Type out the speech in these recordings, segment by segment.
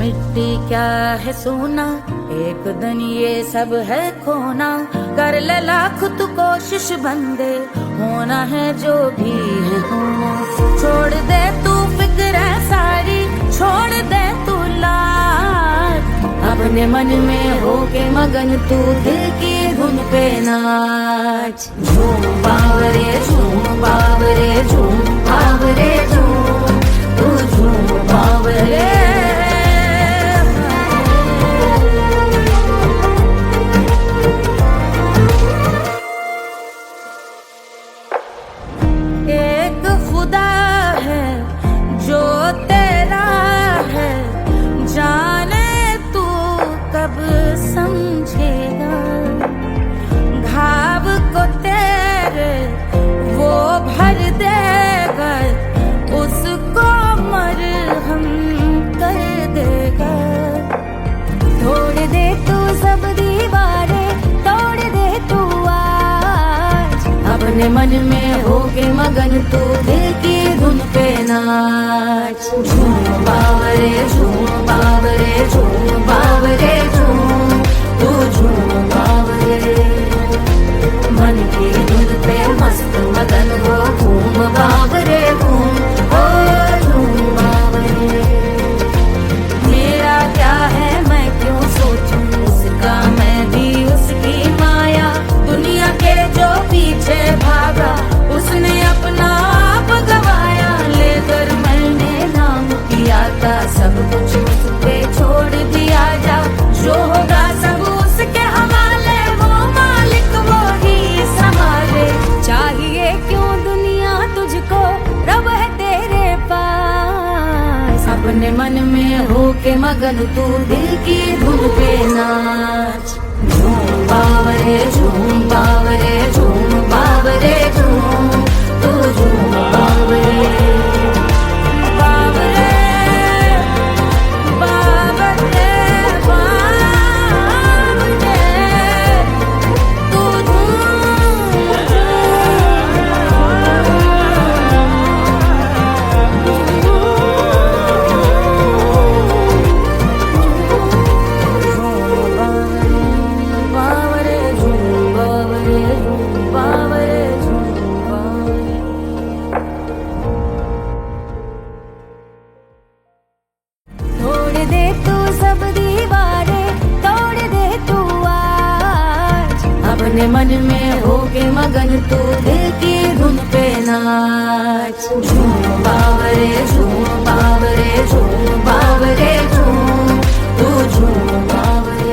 मिट्टी क्या है सोना, एक दिन ये सब है खोना। कर ले लाख तू कोशिश बंदे, होना है जो भी है होना। छोड़ दे तू फिक्र है सारी, छोड़ दे तू लाज, अपने मन में होके मगन तू दिल की धुन पे नाच। झूम बावरे झूम बावरे झूम बावरे झूम, तू झूम बावरे। एक खुदा है जो तेरा है, जाने तू कब समझेगा। घाव को तेरे वो भर देगा, उसको मरहम कर देगा। तोड़ दे तू सब दीवारें, तोड़ दे तू आज, अपने मन में होके मगन तू दिल की धुन पे नाच। झूम बावरे झूम बावरे झूम बावरे झूम, तू झूम बावरे। मन की धुन पे मस्त मगन हो, घूम बावरे घूम, ओ झूम बावरे। मेरा क्या है मैं क्यों सोचूं उसका, मैं भी उसकी माया। दुनिया के जो पीछे भागा, उसने अपना आप गवाया। लेकर मैंने नाम किया था, सब कुछ उस पे छोड़ दिया जा। जो होगा सब उसके हवाले, वो मालिक वो ही संभाले। चाहिए क्यों दुनिया तुझको, रब है तेरे पास। अपने मन में होके मगन तू दिल की धुन पे नाच। झूम बावरे झूम बावरे झूम बावरे झूम, तू झूम बावरे। बावरे बावरे बावरे, तू बावरे झूम बावरे झूम बावरे झूम बावरे। तोड़ दे तू सब दीवारें, तोड़ दे तू आज, अपने मन में होके मगन तू दिल की धुन पे नाच। झूम बावरे झूम बावरे झूम बावरे झूम, तू झूम बावरे।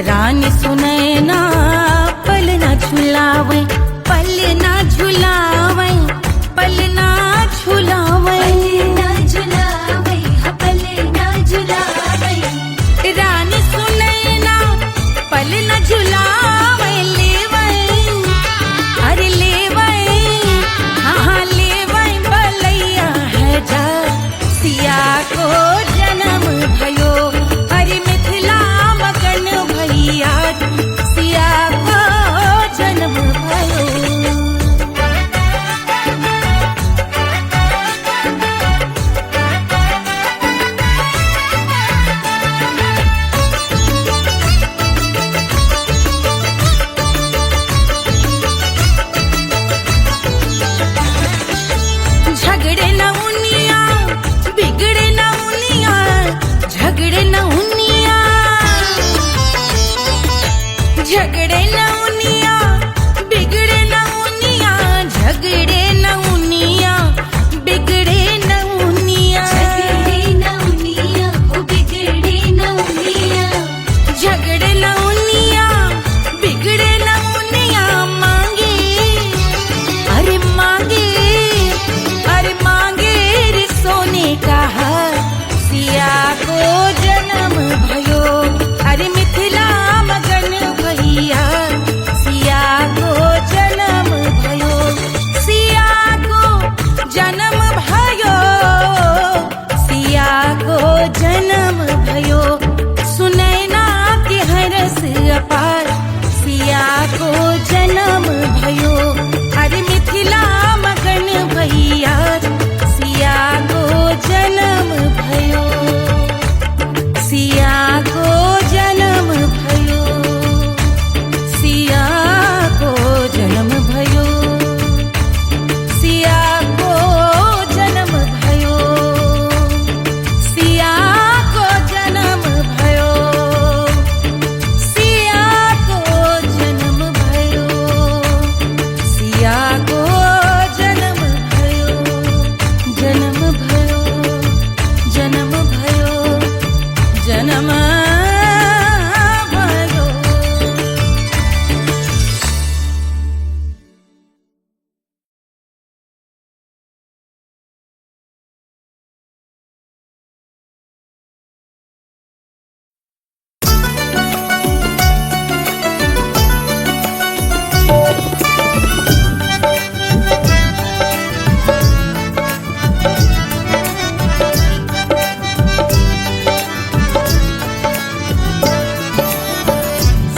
रानी सुनैना पल ना झुलावे, पल ना झुलावे, पल ना झुलावे, पल ना झुलावे, रानी सुनैना पल ना झुलावे, लेवै अरे लेवै, हाँ लेवै बलैया है जा, सिया को जन्म भयो, अरे मिथिला मगन भैया, सिया को जन्म भयो। झगड़े न उनिया, बिगड़े न उनिया, झगड़े न उनिया, झगड़े न उनिया, बिगड़े न उनिया, झगड़े न उनिया, बिगड़े न उनिया, झगड़े न उनिया, बिगड़े न उनिया, झगड़े न उनिया, बिगड़े न उनिया, मांगे अरे मांगे, अरे मांगे रे सोने का हार, सिया को जन्म भयो, अरे मिथिला मगन भैया, सिया को जन्म भयो, सिया को जन्म भयो, सिया को जन्म भयो, सुनैना के हरस अपार, सिया को जन्म भयो, अरे मिथिला मगन भैया, सिया को जन्म भयो, सिया को जन्म भयो, सिया को जन्म भयो, सिया को जन्म भयो, सिया को जन्म भयो, सिया को जन्म भयो, सिया को जन्म भयो, जन्म भयो, जन्म भयो, जन्म भयो।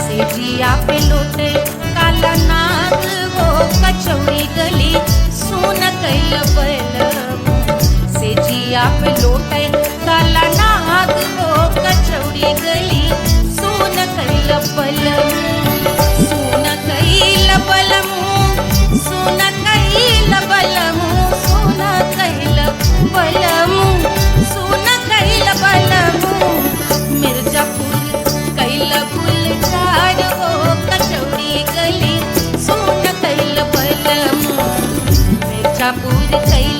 सेजिया पे लोटे काला नाग वो कचौड़ी गली सुन कैल बलम, सेजिया पे लोटे काला नाग वो कचौड़ी गली सुन कैल बलम, सुन कैल बलम, सुन कैल बलम, सुन कैल बलम, सुन कैल बलम, मिर्जापुर कैल गुलजार हो कचौड़ी गली सुन कैल बलम, मिर्जापुर कैल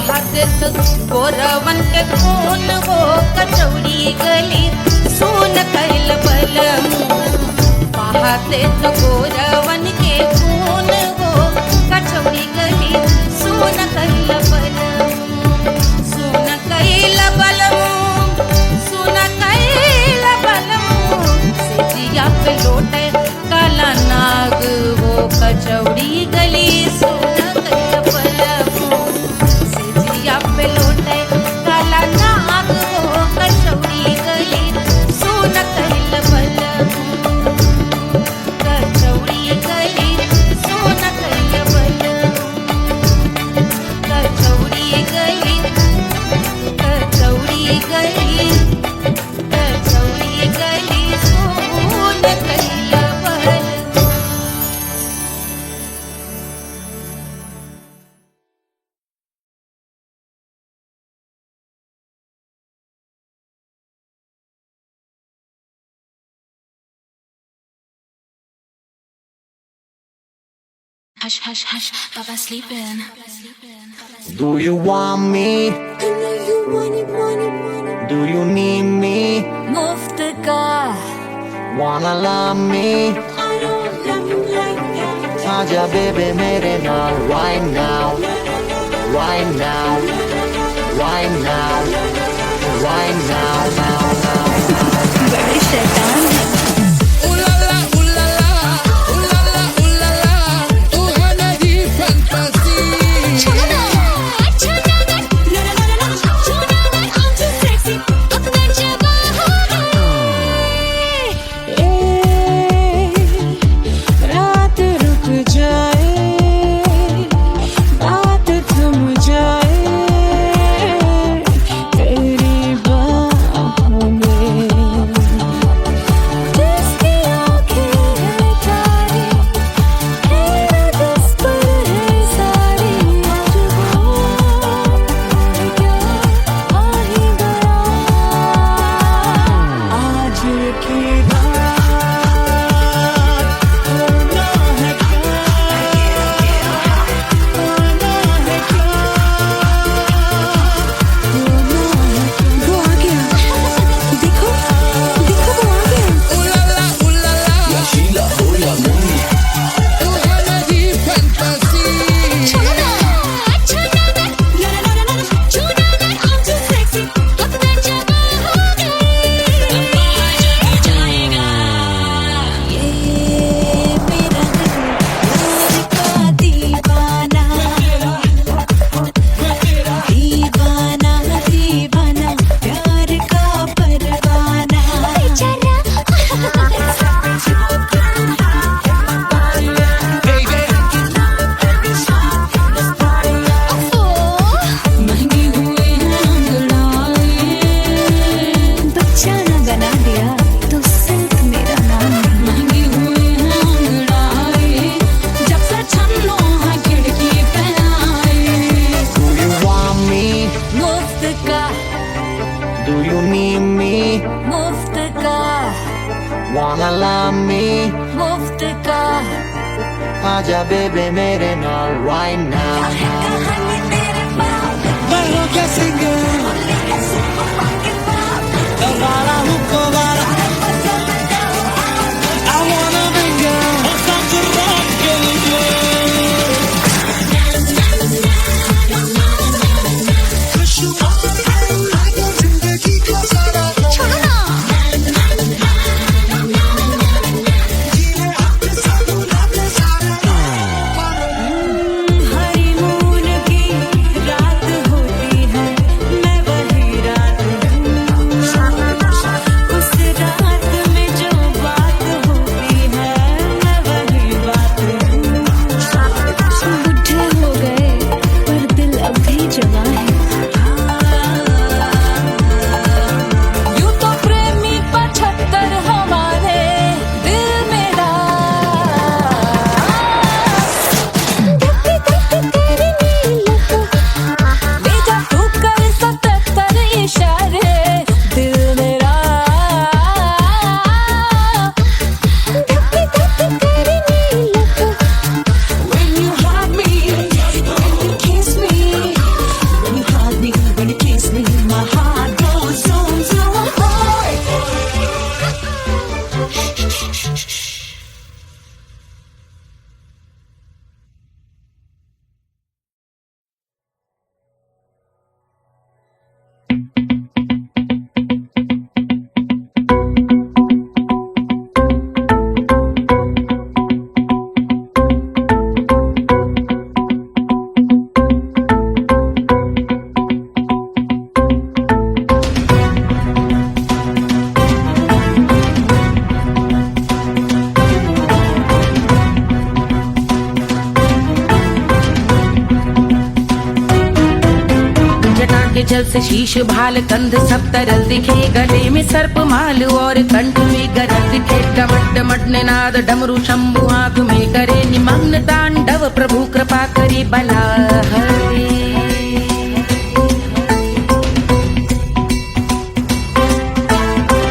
बहादुर गोरवन के खून वो कचौड़ी गली सुन कैल बलम बहादुर गोरवन के खून वो कचौड़ी गली सुन कैल बलम सुन कैल बलम सुन कैल बलम सिजिया पे लोटे काला नाग वो कचौड़ी गली सुन कैल बलम सिजिया पे लोटे काला नाग वो कचौड़ी गली सुन कैल बलम कचौड़ी गली सुन कैल बलम कचौड़ी गली कचौड़ी गली कचौड़ी गली सुन कैल बलम Hush, hush, hush, Baba sleeping. Do you want me? Do you need me? मुफ्त का Wanna love me? आजा baby मेरे नाल right now, right now, right now, right now, now, now. बड़े शैतान हैं। रात रुक जाए बात थम जाए तेरी बाहों में जिसकी आँखें हैं तारी तेरा दिस पर है सारी आज वो क्या आ ही गया आज की वो आ गया देखो देखो वो आ गया दीवाना प्यार का परवाना महंगी हुए हैं अंगड़ाई बच्चा ना बना दिया तो सिर्फ मेरा नाम महंगी हुए हैं अंगड़ाई जब से छन्नो है खिड़की पे आई Do you want me? मुफ्त का Do you need me? मुफ्त का Wanna love me? मुफ्त का आजा baby मेरे नाल right now. Barro que singer, Elvira Hukovara. I wanna bring her some to rock again. Cause you want to like a zindagi ka sara. छोड़ो ना Jeene apne saath apne sara. Honeymoon जल से शीश भाल कंध सब तरल दिखे, गले में सर्प माल और कंठ में गरज दिखे। डमट डमट निनाद डमरू शंभु आंख में करे निमग्न तांडव, प्रभु कृपा करे बला हरे।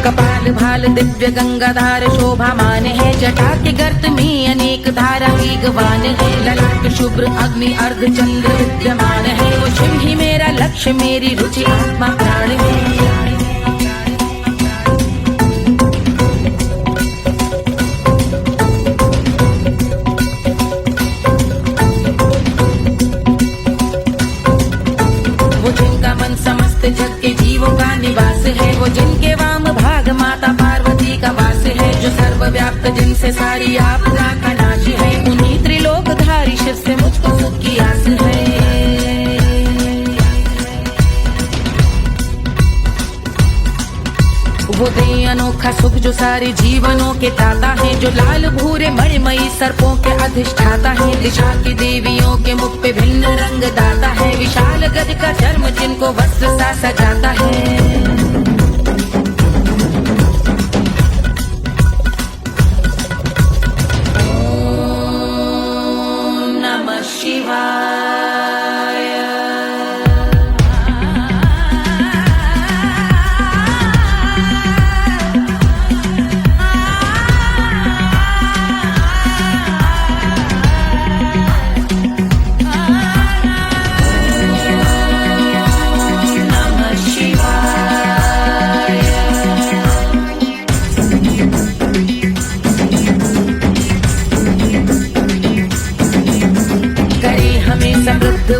कपाल भाल दिव्य गंगाधार शोभामान है, जटा के गर्त में अनेक धारा वेगवान है। ललाट शुभ्र अग्नि अर्ध चंद्र विद्यमान है, वो शिव ही मेरा लक्ष्य मेरी रुचि आत्मा प्राण है। वो जिनका मन समस्त जग के जीवों का निवास है, वो जिनके वाम भाग माता पार्वती का वास है। जो सर्वव्याप्त जिनसे सारी आपदा का नाश है, उन्हीं त्रिलोकधारी शिव से मुझको सुख की आस है। वो दे अनोखा सुख जो सारे जीवनों के दाता है, जो लाल भूरे मणिमयी सर्पों के अधिष्ठाता है। दिशा की देवियों के मुख पे भिन्न रंग दाता है, विशाल गज का चर्म जिनको वस्त्र सा सजाता है।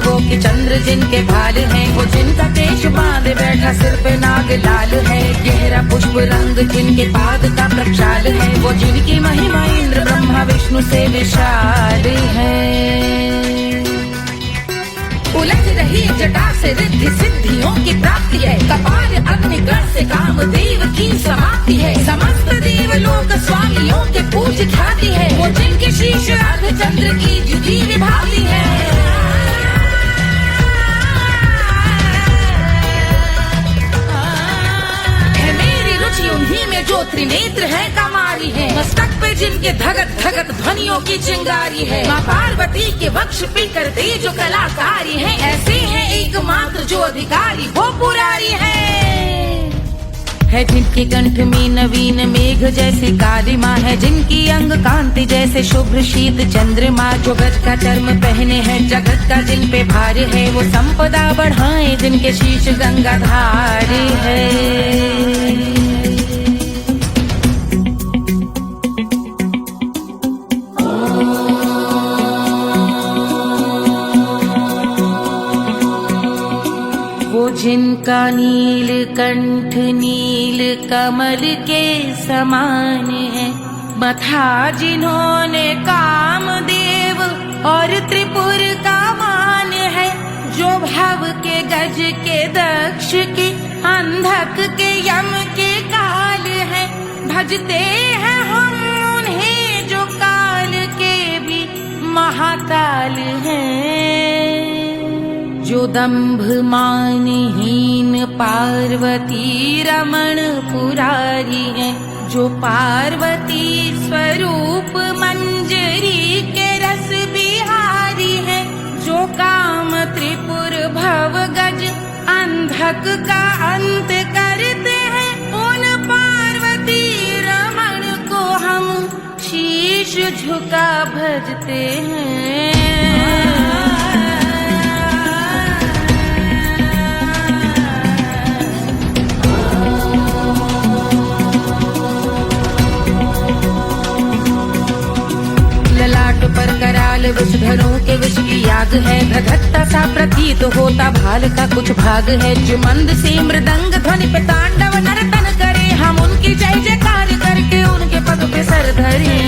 वो कि चंद्र जिनके भाल हैं, वो जिनका केश बांधे बैठा सिर पे नाग लाल है। गहरा पुष्प रंग जिनके पाद का प्रक्षाल है, वो जिनकी महिमा इंद्र ब्रह्मा विष्णु से विशाल है। उलझ रही जटा से रिद्धि सिद्धियों की प्राप्ति है, कपाल अग्निगण से कामदेव की समाप्ति है। समस्त देवलोक स्वामियों के पूज ख्याति है, वो जिनके शीश अर्ध चंद्र की जुदी विभाति है। उन्हीं में जो त्रिनेत्र है कमारी है, मस्तक पे जिनके धगत धगत ध्वनियों की चिंगारी है। माँ पार्वती के वक्ष पे करते जो कलाकारी है, ऐसे हैं एकमात्र जो अधिकारी वो पुरारी है। जिनके कंठ में नवीन मेघ जैसे काली माँ है, जिनकी अंग कांति जैसे शुभ्र शीत चंद्रमा। जो गज का चर्म पहने हैं जगत का जिन पे भार है, वो संपदा बढ़ाए जिनके शीश गंगाधार है। जिनका नील कंठ नील कमल के समान है, मथा जिन्होंने कामदेव और त्रिपुर का मान है। जो भव के गज के दक्ष के अंधक के यम के काल है, भजते हैं हम उन्हें जो काल के भी महाकाल हैं। जो दंभ मानहीन पार्वती रमण पुरारी है, जो पार्वती स्वरूप मंजरी के रस बिहारी है। जो काम त्रिपुर भव गज अंधक का अंत करते हैं, उन पार्वती रमण को हम शीश झुका भजते हैं। पर कराल विषधरों के विष की याग है, धधकता सा प्रतीत होता भाल का कुछ भाग है। जो मंद से मृदंग ध्वनि पे तांडव नर्तन करे, हम उनकी जय जयकार करके उनके पद पे सर धरे।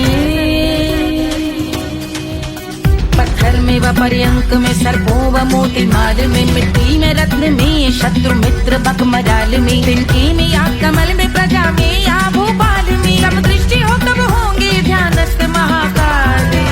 पत्थर में व पर्यंक में सर्पों व मोटी माल में, मिट्टी में रत्न में शत्रु मित्र बक मजाल में, तिनकी में या कमल में प्रजा में या भोपाल में। सब दृष्टि हो तब होंगे ध्यानस्थ महाकाल में।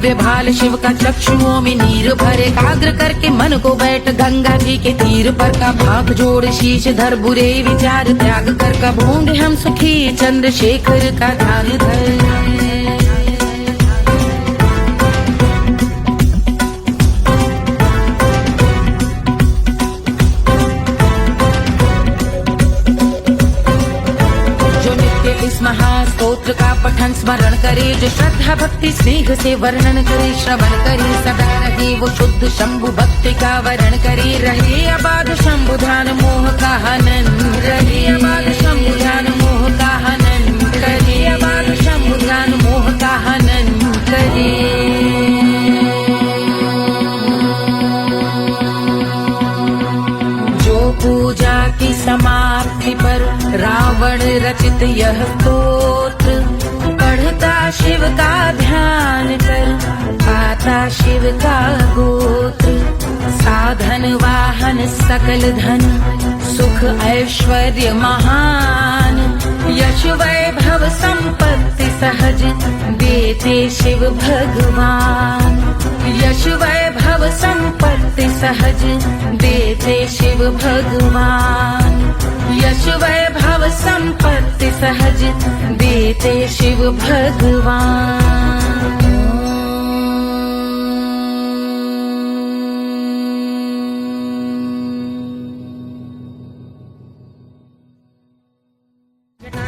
भव्य भाल शिव का चक्षुओं में नीर भरे, एकाग्र करके मन को बैठ गंगा जी के तीर पर का भाग जोड़ शीश धर, बुरे विचार त्याग कर का भोंग हम सुखी चंद्रशेखर का ध्यान धर। महास्तोत्र का पठन स्मरण करे, जो श्रद्धा भक्ति स्नेह से वर्णन करे, श्रवण करे सदा रहे वो शुद्ध शंभु भक्ति का वरण करे, रहे अबाध शंभु ध्यान मोह का हनन, रहे अबाध शंभु ध्यान मोह का हनन करे, अबाध शंभु ध्यान मोह का हनन करे। पूजा की समाप्ति पर रावण रचित यह स्तोत्र, पढ़ता शिव का ध्यान कर पाता शिव का गोत्र, साधन वाहन सकल धन सुख ऐश्वर्य महान, यश वैभव संपत्ति सहज देते शिव भगवान, यश वैभव संपत्ति सहज देते शिव भगवान, यश वैभव संपत्ति सहज देते शिव भगवान।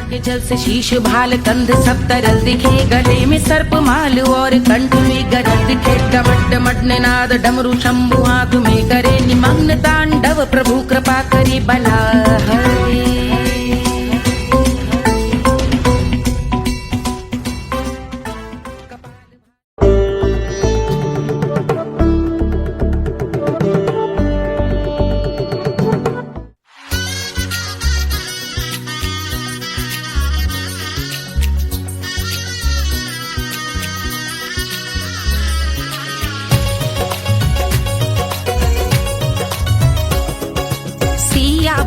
के जल से शीश भाल कंध सब तरल दिखे, गले में सर्प माल और कंठ में गरज दिखे, डमट डमट निनाद डमरू शंभु हाथ में करे, निमग्न तांडव प्रभु कृपा करे बला हरे।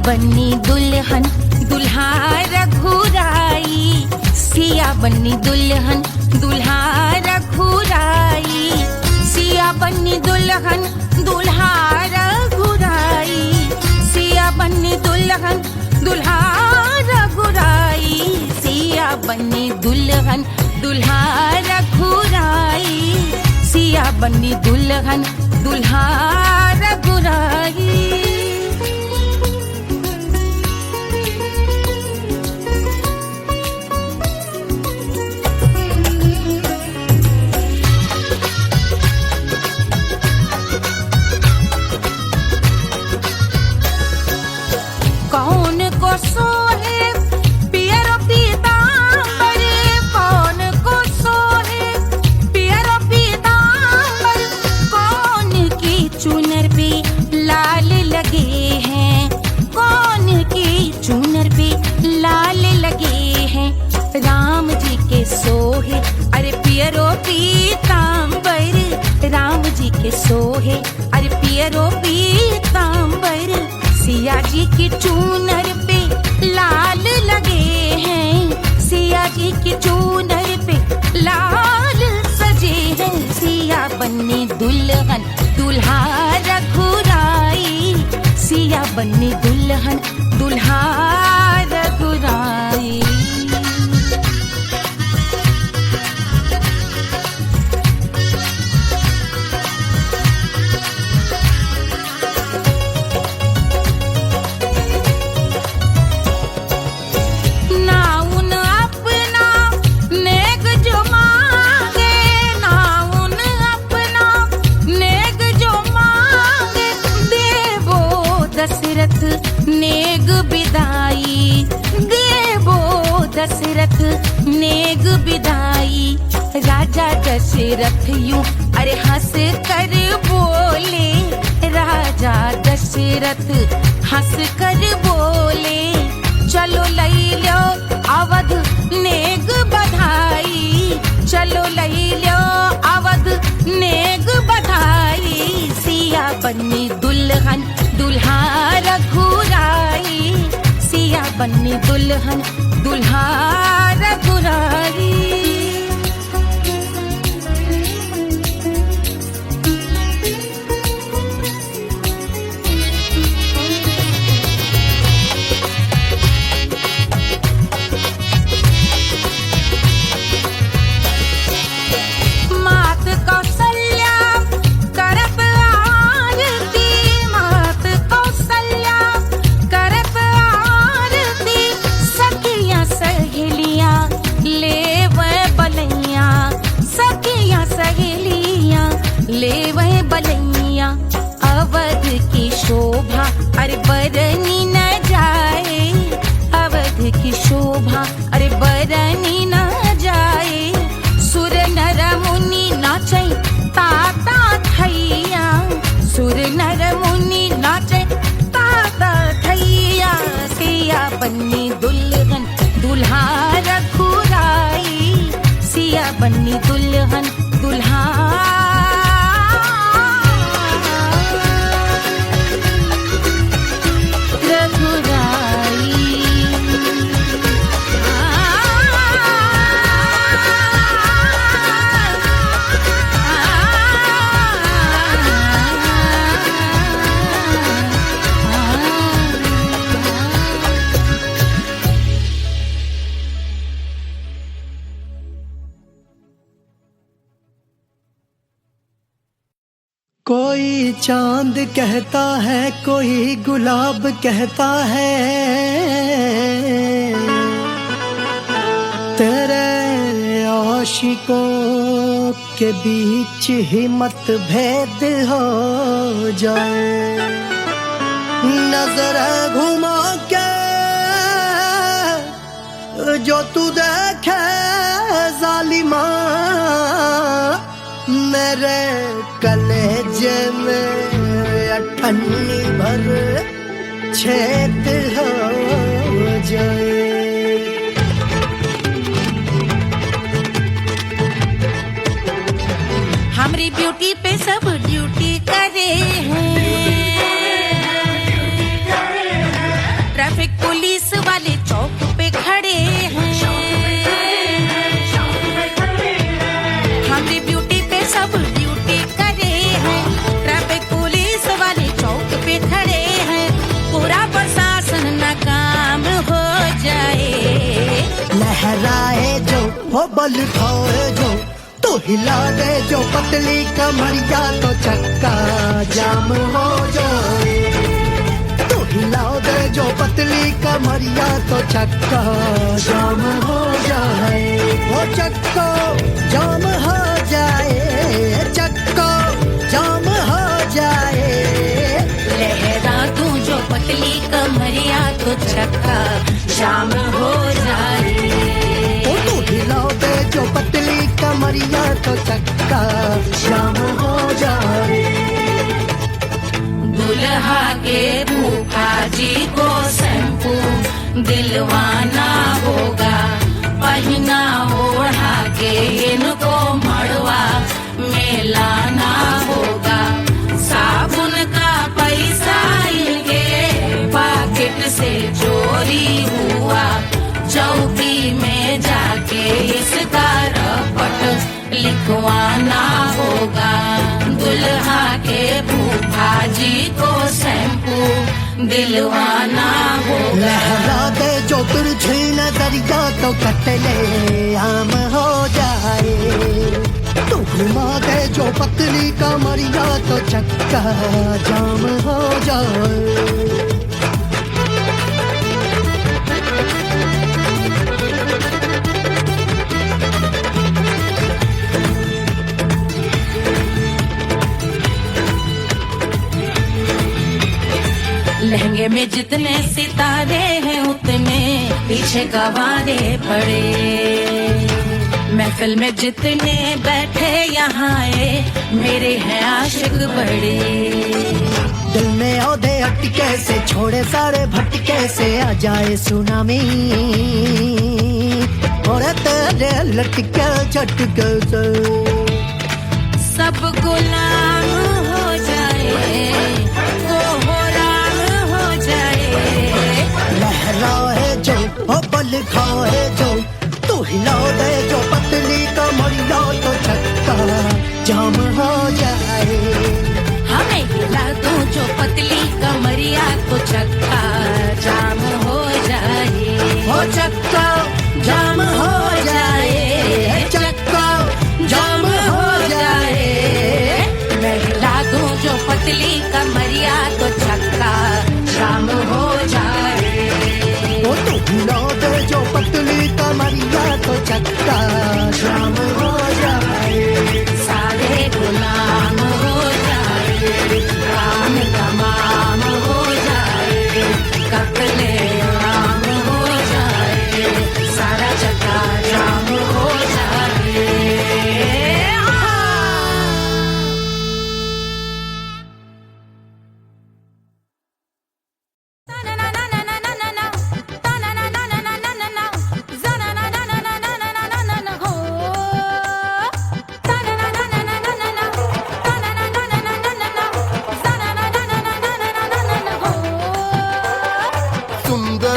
बन्नी दुल्हन दुल्हा रघुराई, सिया बन्नी दुल्हन दुल्हा रघुराई, सिया बन्नी दुल्हन दुल्हा रघुराई, सिया बन्नी दुल्हन दुल्हा रघुराई, सिया बन्नी दुल्हन दुल्हा रघुराई, सिया बन्नी दुल्हन दुल्हा रघुराई। राम जी के सोहे अरे पियरो पीतांबर, राम जी के सोहे अरे पियरो पीतांबर, सिया जी की चूनर पे लाल लगे हैं, सिया जी की चूनर पे लाल सजे हैं, सिया बन्नी दुल्हन दुल्हा रघुराई, सिया बन्नी दुल्हन दुल्हा रघुराई। नेग बिदाई देवो दशरथ नेग बिदाई, राजा दशरथ यूं अरे हंस कर बोले, राजा दशरथ हंस कर बोले, चलो लई लो अवध नेग बधाई, चलो लई लो अवध नेग बधाई, सिया बन्नी दुल्हन दुल्हा रघुराई, सिया बन्नी दुल्हन दुल्हा रघुराई। बन्नी दुल्हन दुल्हा कोई चांद कहता है, कोई गुलाब कहता है, तेरे आशिकों के बीच ही मतभेद हो जाए। नजर घुमा के जो तू देखे जालिमा, मेरे कलेजे में अठन्नी भर छेद हो जाए। हमारी ब्यूटी पे सब ड्यूटी करे हैं, ट्रैफिक पुलिस वाले चौक पे खड़े हैं। हमारी ब्यूटी पे सब ड्यूटी करे हैं, ट्रैफिक पुलिस वाले चौक पे खड़े हैं। पूरा प्रशासन नाकाम हो जाए। लहराए जो वो बल खाए जो, तो हिला दे जो पतली कमरिया, तो चक्का जाम हो जाए। तो हिला दे जो पतली कमरिया, तो चक्का जाम हो जाए। वो चक्का जाम हो जाए, चक्का जाम हो जाए। लहरा तू जो पतली कमरिया, तो चक्का जाम हो जाए। तो हिला दे जो पतली कमरिया, तो चक्का जाम हो जाए। दुल्हा के फूफा जी को शैम्पू दिलवाना होगा, पहना ओढ़ा के इनको मड़वा में लाना होगा। साबुन का पैसा इनके पॉकेट से चोरी हुआ, चौकी में जाके इसका रपट लिखवाना होगा। दुल्हा के फूफा जी को शैम्पू दिलवाना होगा। लहरा दे जो तुरझी नजरिया, तो कतले आम हो जाए। तू घुमा दे जो पतली कमरिया, तो चक्का जाम हो जाए। लहंगे में जितने सितारे हैं, उतने पीछे गवारे पड़े। महफिल में जितने बैठे यहाँ आए, मेरे हैं आशिक बड़े। दिल में औधे अटके से, छोड़े सारे भटके से, आ जाए सुनामी और तेरे लटके झटके से सब गुलाम हो जाए, वो हो राम हो जाए। लहराए जो ओ बल खाए जो, तू हिला दे जो पतली कमरिया, तो चक्का जाम हो जाए। हमें हिला दो जो पतली कमरिया, तो चक्का जाम हो जाए। ओ चक्का जाम हो जाए, चक्का जाम हो जाए। मैं हिला दूं जो पतली कमरिया, तो चक्का जाम हो जाए। ओ तू हिला दे जो पतली कमरिया, तो चक्का जाम हो जाए। सारे गुलाम हो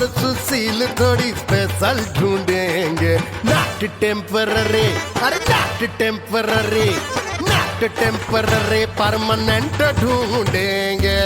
सुपर सुशील थोड़ी स्पेशल ढूंढेंगे, नॉट टेम्पररी, अरे not temporary, not temporary, permanent ढूंढेंगे।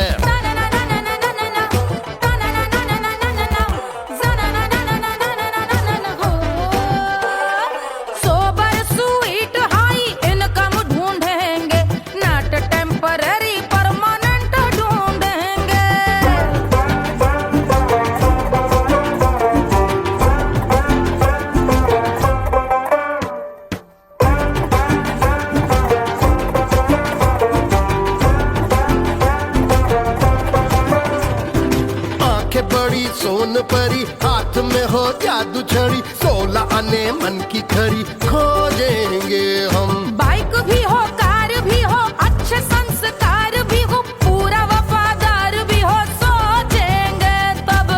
बड़ी सोन परी, हाथ में हो जादू छड़ी, 16 आने मन की खरी खोजेंगे हम। बाइक भी हो, कार भी हो, अच्छे संस्कार भी हो, पूरा वफादार भी हो, सोचेंगे तब।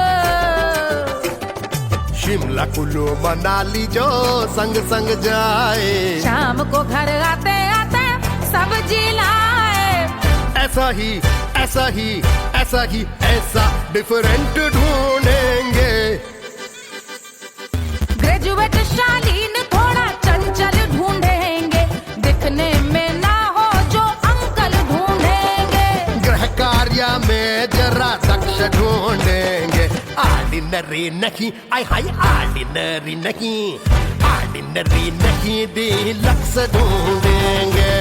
शिमला कुल्लू मनाली जो संग संग जाए, शाम को घर आते आते सब्जी लाए। ऐसा ही ऐसा ही ऐसा ही ऐसा डिफरेंट ढूंढेंगे। ग्रेजुएट शालीन थोड़ा चंचल ढूंढेंगे, दिखने में ना हो जो अंकल ढूंढेंगे। गृह कार्य में जरा दक्ष ढूंढेंगे, ऑर्डिनरी नहीं, आय हाय ऑर्डिनरी नहीं, ऑर्डिनरी नहीं, डीलक्स ढूंढेंगे।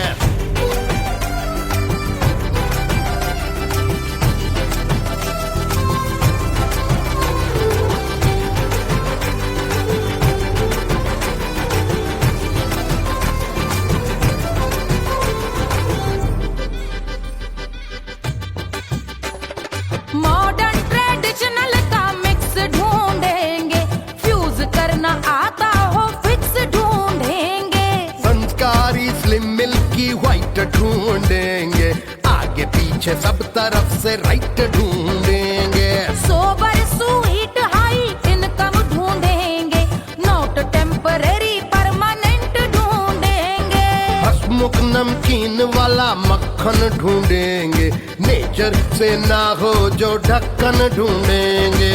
मॉडर्न ट्रेडिशनल का मिक्स ढूंढेंगे, फ्यूज करना आता हो फिक्स ढूंढेंगे। संस्कारी स्लिम मिल्की व्हाइट ढूंढेंगे, आगे पीछे सब तरफ से राइट ढूंढेंगे। सोबर स्वीट हाई इनकम ढूंढेंगे, नॉट टेम्पररी परमानेंट ढूंढेंगे। हंसमुख नमकीन वाला मक्खन ढूंढेंगे, नेचर से ना हो जो ढक्कन ढूंढेंगे।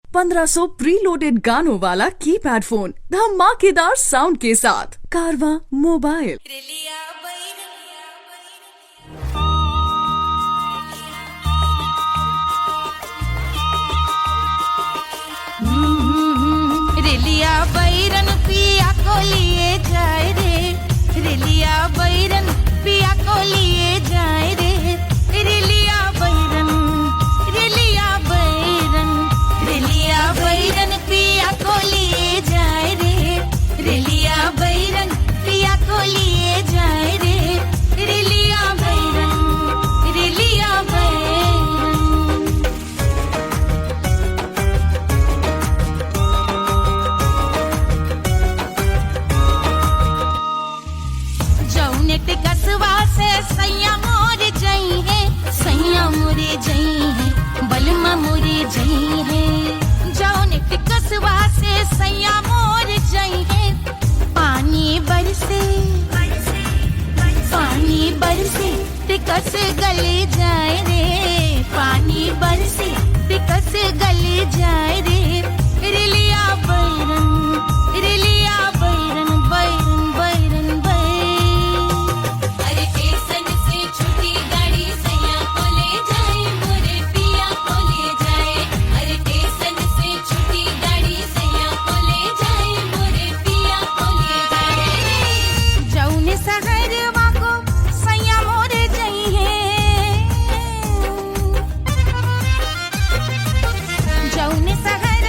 ₹1500 प्रीलोडेड गानों वाला कीपैड फोन धमाकेदार साउंड के साथ कारवां मोबाइल। रिलिया बैरन पिया को लिए जाए रे, रिलिया बैरन पिया को लिए जाए रे। रिलिया बैरन, रिलिया बैरन, रिलिया बैरन पिया को लिए जाए रे, रिलिया बैरन पिया को लिए जाए रे। रिलिया बैरन, रिलिया बैरन। जौने टिकसवा से सैया मोर जई है, सैया मोरे जई है, बलमा मोरे जई है। जौने टिकसवा से सैया मोर जई है, पानी बरसे, पानी बरसे टिकस गले जाए रे, पानी बरसे टिकस गले जाए रे। रिलिया बैरन, रिलिया बैरन, बैरन बैरन बैरन। अरे स्टेशन से छुट्टी गाड़ी सैया को ले जाए, मोरे पिया को ले जाए। अरे स्टेशन से छुट्टी गाड़ी सैया को ले जाए, मोरे पिया को ले जाए। जौने सहरवा को सैया मोरे जई है, जौने सहर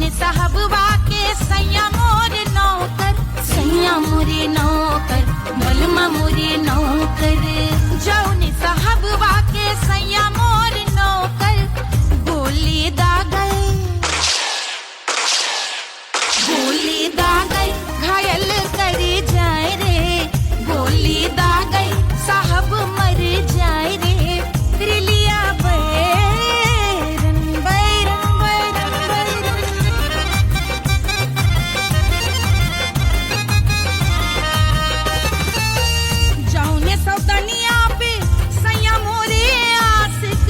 जौन साहबवा के सैया मोर नौकर, सैया मोरे नौकर, बलमा मोरे नौकर। जौन साहबवा के सैया मोर नौकर, गोली दागल, गोली दागल, घायल कर जाए रे, गोली दागल, साहब मर जाए रे। रिलिया बैरन बैरन बैरन बैरन, जौने सौतनिया पे सैया मोरे आशिक,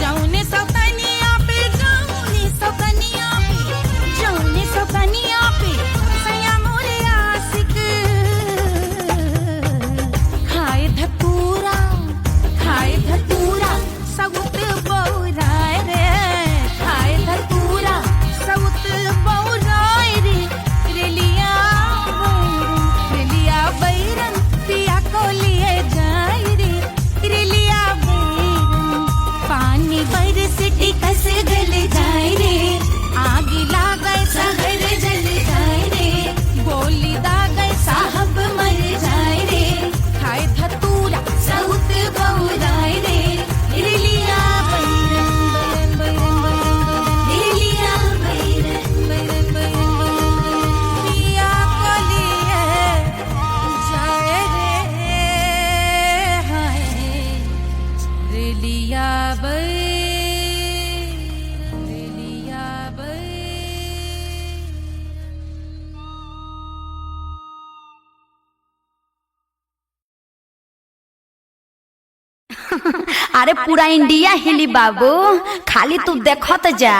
जौने सौतनिया पे, जौने सौतनिया पे, जौने सौतनिया पे सैया मोरे आशिक। खाए धतूरा, खाए धतूरा, सउत बौराए रे, खाए धतूरा, सउत बौराए रे। रेलिया बैरन, रेलिया बैरन, पिया को लिए जाए रे, रेलिया बैरन। पानी बरस टिकस गल जाए रे, आग लागे सहर जल जाए रे, गोली दागे साहब मर जाए रे। खाए धतूरा, सउत बौराए रे, रिलिया बैरन बैरन बैरन बैरन, रिलिया बैरन बैरन बैरन, पिया को लिए जाए रे, हाय रिलिया बैरन, रिलिया बैरन। अरे पूरा इंडिया हिली बाबू, खाली तू देखत जा।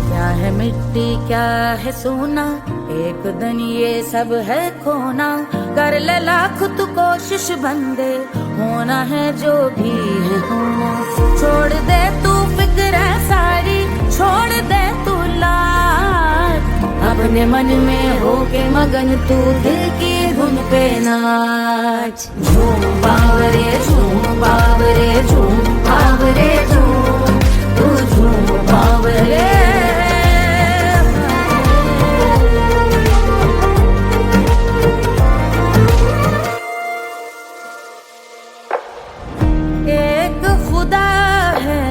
क्या है मिट्टी क्या है सोना, एक दिन ये सब है खोना। कर ले लाख तू कोशिश बंदे, होना है जो भी है होना। छोड़ दे तू फिक्र सारी, छोड़ दे तू लाज, अपने मन में होके मगन तू दिल की धुन पे नाच। झूम बावरे झूम बावरे झूम बावरे झूम, तू झूम बावरे। एक खुदा है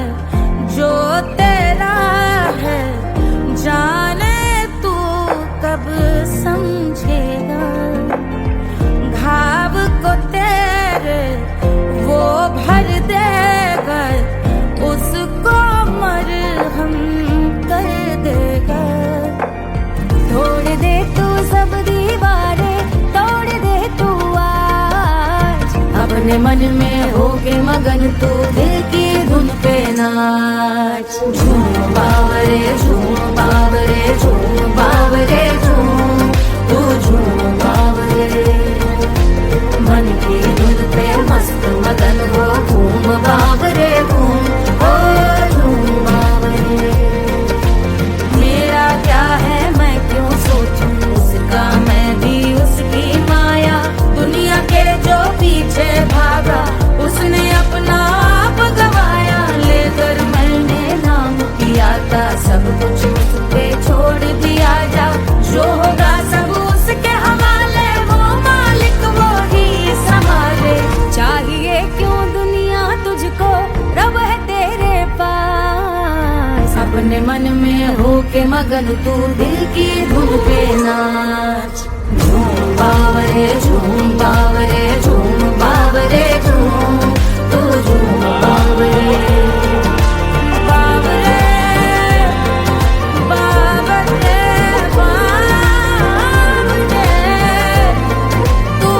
जो तेरा है, जाने तू कब समझेगा। घाव को तेरे वो भर देगा, उसको मरहम कर देगा। तोड़ दे तू सब दीवारें, तोड़ दे तू आज, अपने मन में होके मगन तू दिल की धुन पे नाच। झूम बावरे झूम बावरे झूम बावरे झूम, तू झूम बावरे। मन की धुन पे मस्त मगन हो, घूम बावरे घूम, ओ झूम बावरे। मेरा क्या है मैं क्यों सोचूं उसका, मैं भी उसकी माया। दुनिया के जो पीछे भागा, उसने अपना आप गवाया। लेकर मैंने नाम किया था, सब कुछ उस पे छोड़ दिया जा। जो होगा सब उसके हवाले, वो मालिक वो ही संभाले। चाहिए क्यों दुनिया तुझको, रब है तेरे पास। अपने मन में होके मगन तू दिल की धुन पे नाच। झूम बावरे झूम बावरे झूम बावरे झूम, तू झूम बावरे। बावरे बावरे बावरे, तू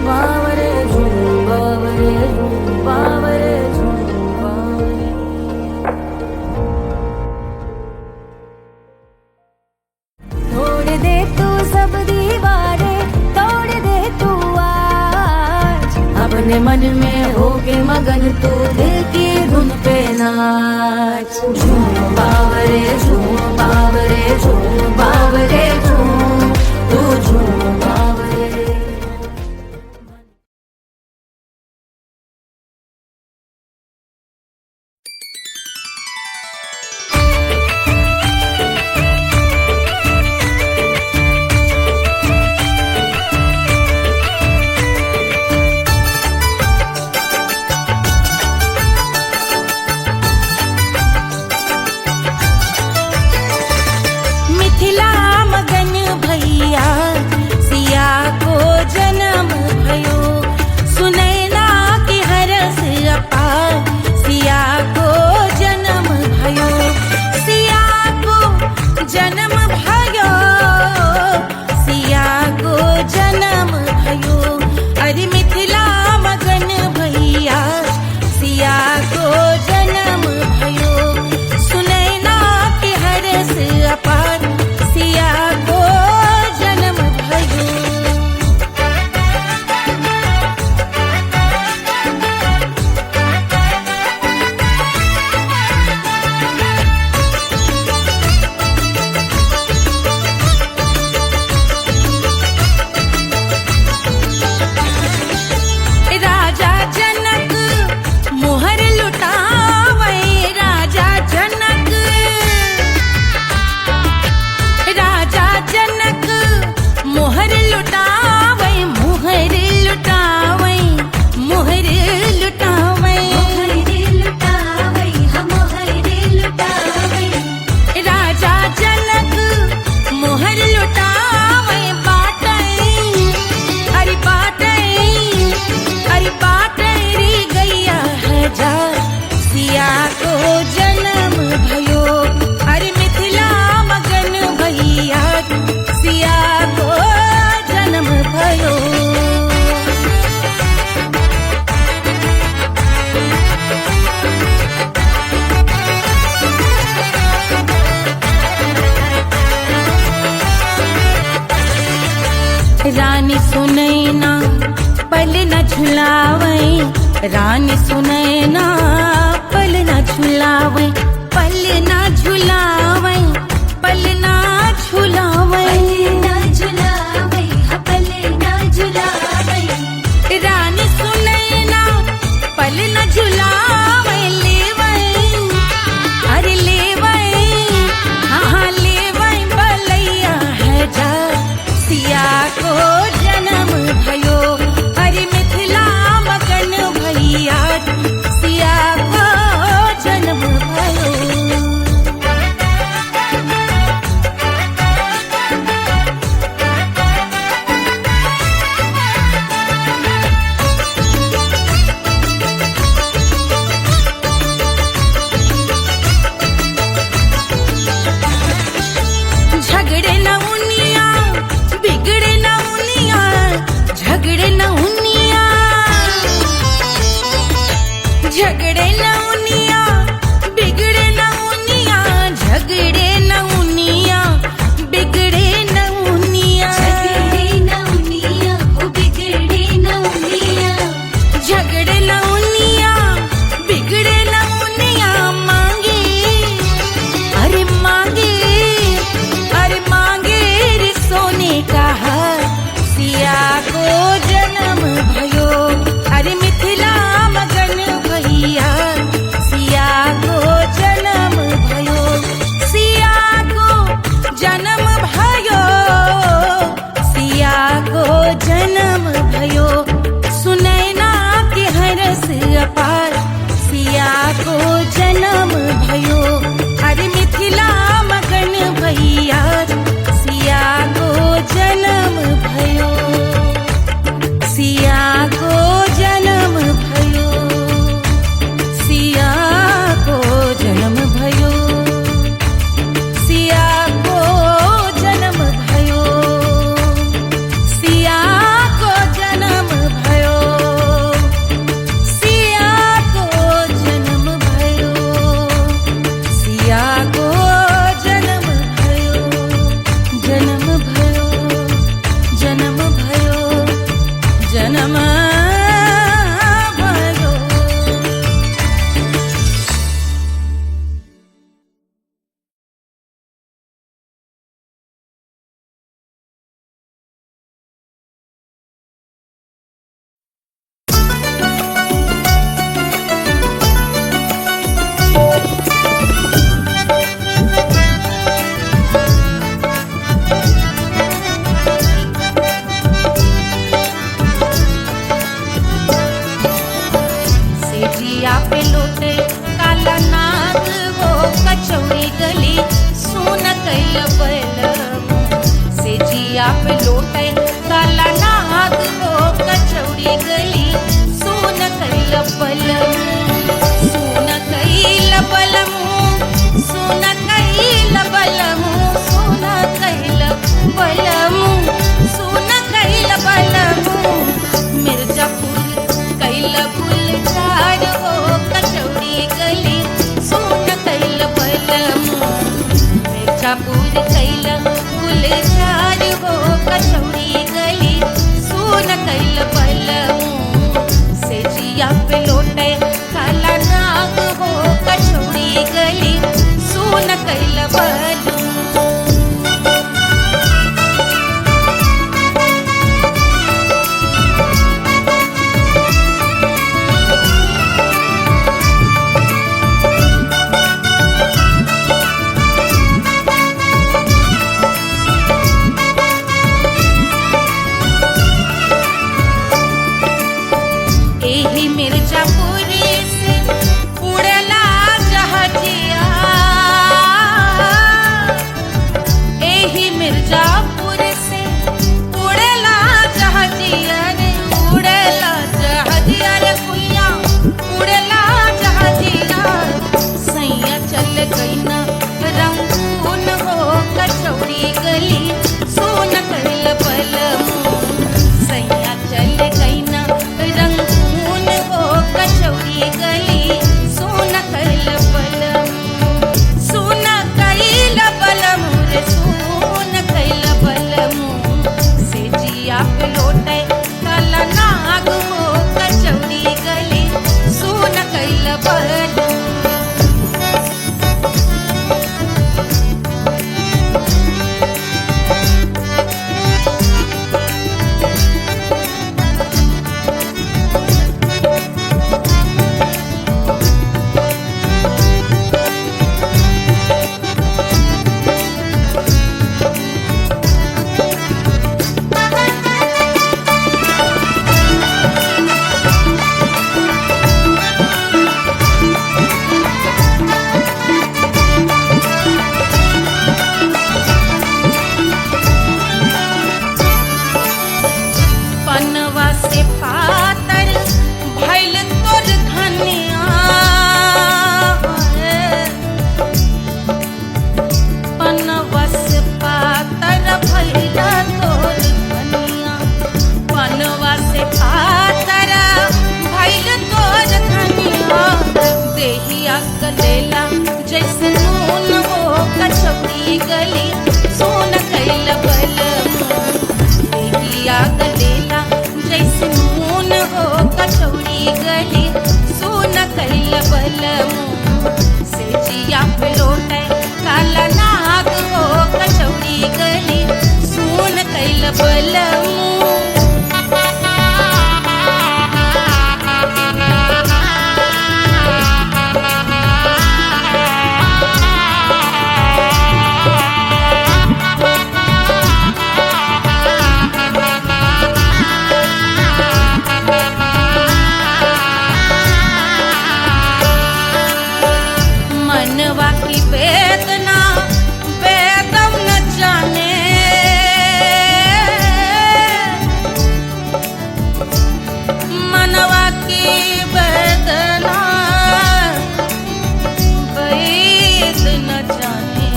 बावरे झूम बावरे झूम बावरे झूम। अपने मन में होके मगन तू दिल की धुन पे नाच। झूम बावरे झूम बावरे झूम बावरे झूम तू झूम बावरे। मिथिला मगन भैया सिया को जन्म भयो, सुनैना की हरस अपार सिया को जन्म भयो, सिया को जन्म भयो, सिया को जन्म भयो। अरे मिथिला मगन भैया सिया को जन्म भयो, सुनैना की हरस अपार सिया को जन्म भयो। राजा जनक मोहर लुटावे, राजा जनक, राजा जनक मोहर लुटावे, मोहर लुटावे, मोहर लुटावे, राजा जनक मोहर लुटावे। बाटे अरे बाटे अरे बाटे रे गैया हजार सिया को जन्म भयो। अरे मिथिला मगन भैया सिया को जन्म भयो। रानी सुनैना पल न झुलावे, रानी सुनैना पल न झुलावे, पल न झुलावे, पल न झुलावे, रानी सुनैना पल न झुलावे। लेवै अरे लेवै हाँ लेवै बलैया है जा सिया को जन्म भयो। अरे मिथिला मगन भैया सिया को जन्म भयो। कचौड़ी गली सुन कैल बलम से जिया पे लोटे काला नाग हो कचौड़ी गली सुन कैल बलम सुन कैल बलम सुन कैल बलम सुन कैल बलम सुन कैल बलम मिर्जापुर कैल गुलजार हो कचौड़ी गली सुन कैल बलम मिर्जापुर कैल गुलजार हो कचौड़ी गली सुन कैल बलम से जिया पे लोटे काला नाग हो कचौड़ी गली सुन कैल बलम एही मिर्जापुर से उड़ला जहाजिया एही मिर्जापुर से उड़ला जहाजिया रे उड़ला जहाजिया रे कुइया उड़ला जहाजिया सैया चल गई ना रंगून हो कचौड़ी गली सुन कैल बलम सैया चल गई ना रंगून हो कचौड़ी गली सुन कैल बलम सुन कैल बलम रे सुन कैल बलम से जिया पे लोटे काला नाग हो कचौड़ी गली सुन कैल बलम पनवा से पातर भइल तोर धनिया पनवा से पातर भइल तोर धनिया पनवा से पातर भइल तोर धनिया देहिया कलेला जैसे नून हो कचौड़ी गली सुन कैल बलम देहिया कलेला जैसे नून हो कचौड़ी गली सुन कैल बलम से जिया पे लोटे काला नाग हो कचौड़ी गली सुन कैल बलम मनवा की वेदना वेदम न जाने मनवा की वेदना वेद न जाने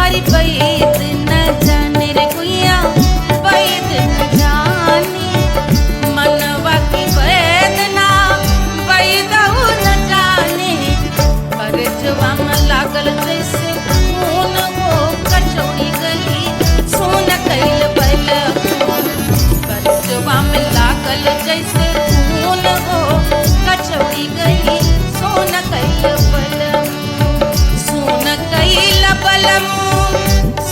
अरे वेद न जाने रे कुइया वेद न जाने मनवा की वेदना वेद न जाने करजवा में लागल जैसे खून हो कचौड़ी गली सुन कैल बलम करजवा में लागल जैसे खून हो कचौड़ी गली सुन कैल बलम सुन कैल बलम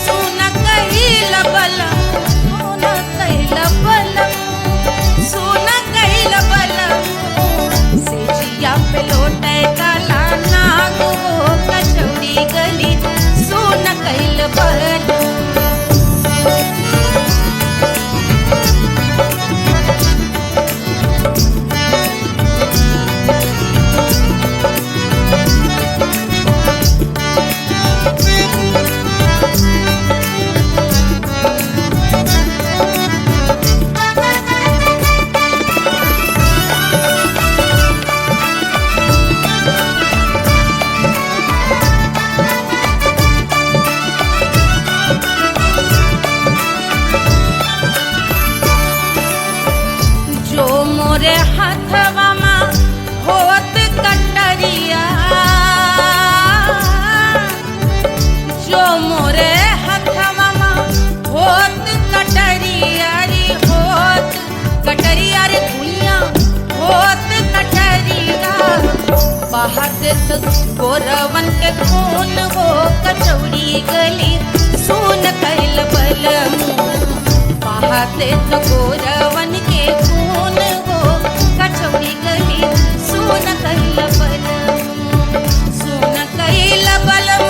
सुन कैल बलम सुन कैल बलम सुन कैल बलम से जिया पे लोटे काला नाग हो कचौड़ी गली सुन कैल बलम से तो गोरवन के खून हो कचौड़ी गली सुन कैला बलम सुन कैला बलम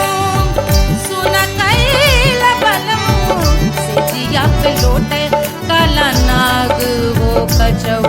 सुन कैला बलम से जिया पे लोटे काला नाग हो कचौड़ी